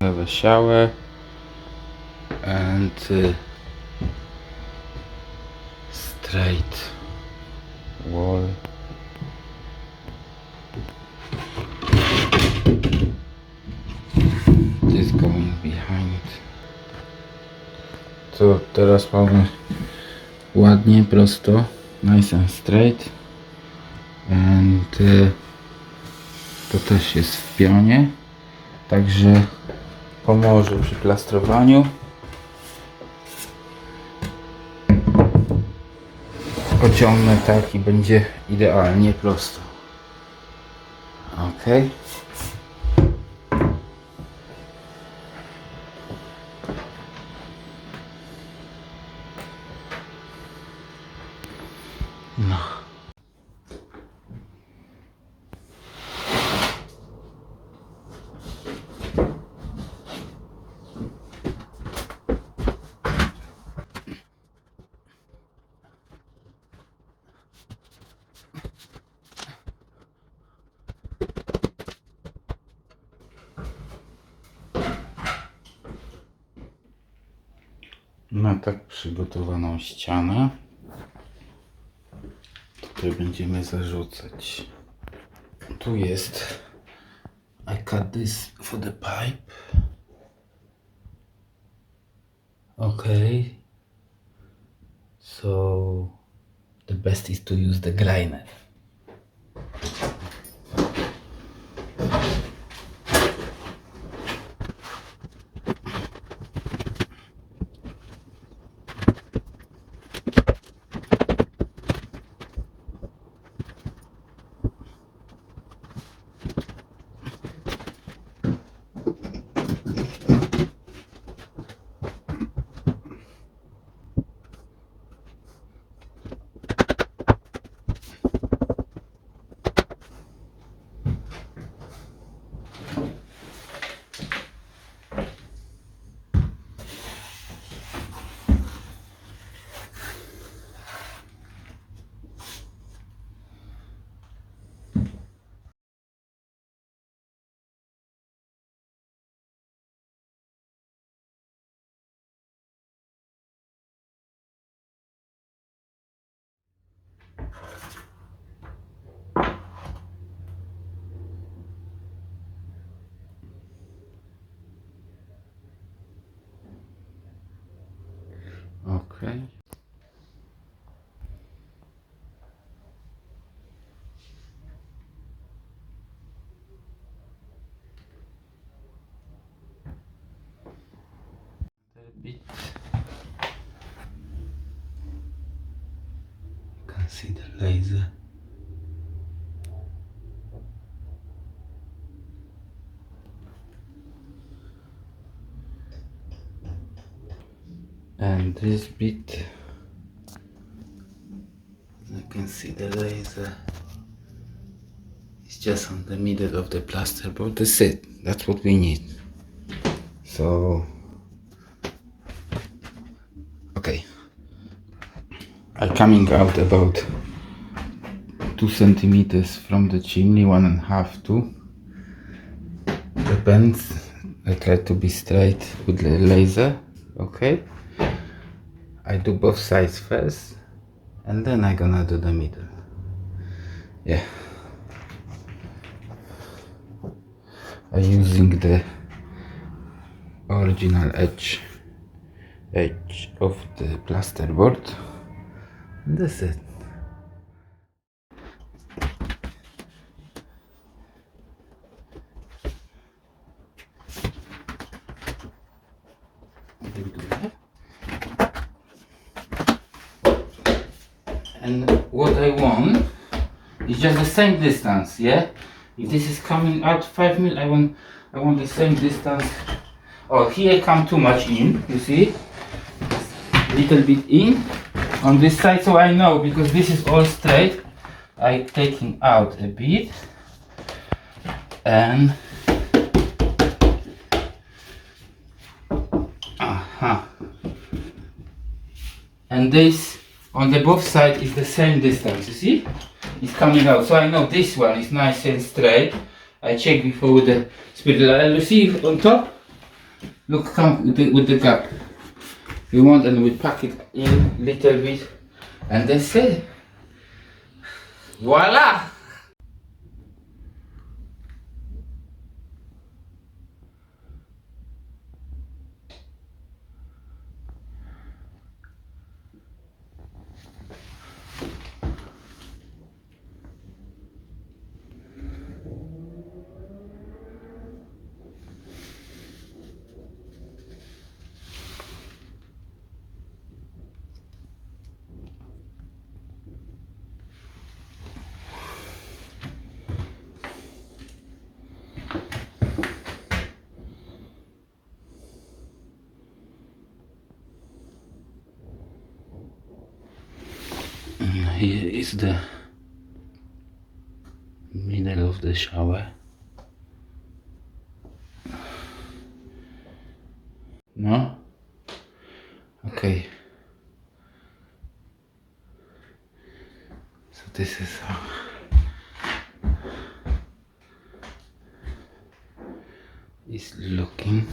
Have a shower and straight wall. This going behind. To teraz mamy ładnie, prosto, nice and straight. And to też jest w pionie, także pomoże przy plastrowaniu. Pociągnę tak i będzie idealnie prosto. Ok. No. Na tak przygotowaną ścianę tutaj będziemy zarzucać. Tu jest I cut this for the pipe. Okay, so the best is to use the grinder. Okay. A bit. You can see the laser. And this bit, you can see the laser. It's just on the middle of the plasterboard. That's it. That's what we need. So, okay. I'm coming out about 2 centimeters from the chimney, 1.5, 2. Depends. I try to be straight with the laser. Okay. I do both sides first, and then I'm gonna do the middle. Yeah. I'm using the original edge of the plasterboard. That's it. And what I want is just the same distance, yeah? If this is coming out 5 mil, I want the same distance. Oh, here come too much in, you see? Little bit in on this side, so I know, because this is all straight, I taking out a bit and and this on the both sides is the same distance, you see? It's coming out, so I know this one is nice and straight. I checked before with the spindle. You see on top Look, come with the gap. We want, and we pack it in little bit, and that's it. Voila! Here is the middle of the shower. No? Okay. So this is how it's looking.